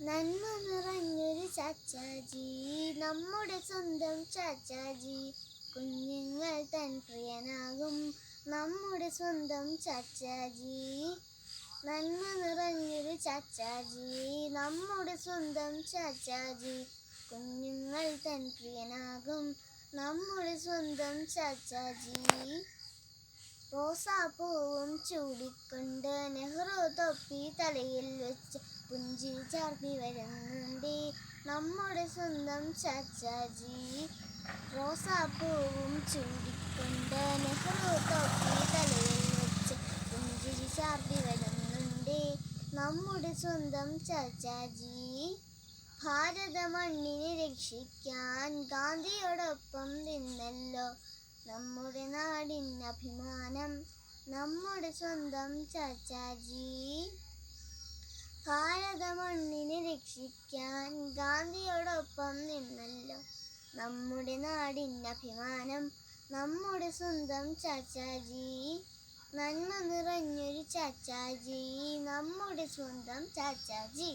നന്മ നിറഞ്ഞൊരു ചാച്ചാജി, നമ്മുടെ സ്വന്തം ചാച്ചാജി. കുഞ്ഞുങ്ങൾ തൻ പ്രിയനാകും നമ്മുടെ സ്വന്തം ചാച്ചാജി. നന്മ നിറഞ്ഞൊരു ചാച്ചാജി, നമ്മുടെ സ്വന്തം ചാച്ചാജി. കുഞ്ഞുങ്ങൾ തൻ പ്രിയനാകും നമ്മുടെ സ്വന്തം ചാച്ചാജി. റോസാപ്പൂവും ചൂടിക്കൊണ്ട് നെഹ്റു തൊപ്പി തലയിൽ വെച്ച് പുഞ്ചിരി ചാർത്തി വരുന്നുണ്ടേ നമ്മുടെ സ്വന്തം ചാച്ചാജി. റോസാപ്പൂവും ചൂടിക്കൊണ്ട് നെഹ്റു തൊപ്പി തലയിൽ വെച്ച് പുഞ്ചിരി ചാർത്തി വരുന്നുണ്ടേ നമ്മുടെ സ്വന്തം ചാച്ചാജി. ഭാരത മണ്ണിനെ രക്ഷിക്കാൻ ഗാന്ധിയോടൊപ്പം നിന്നല്ലോ നമ്മുടെ നാടിന് അഭിമാനം നമ്മുടെ സ്വന്തം ചാച്ചാജി. ഭാരത മണ്ണിനെ രക്ഷിക്കാൻ ഗാന്ധിയോടൊപ്പം നിന്നല്ലോ നമ്മുടെ നാടിന് അഭിമാനം നമ്മുടെ സ്വന്തം ചാച്ചാജി. നന്മ നിറഞ്ഞൊരു ചാച്ചാജി, നമ്മുടെ സ്വന്തം ചാച്ചാജി.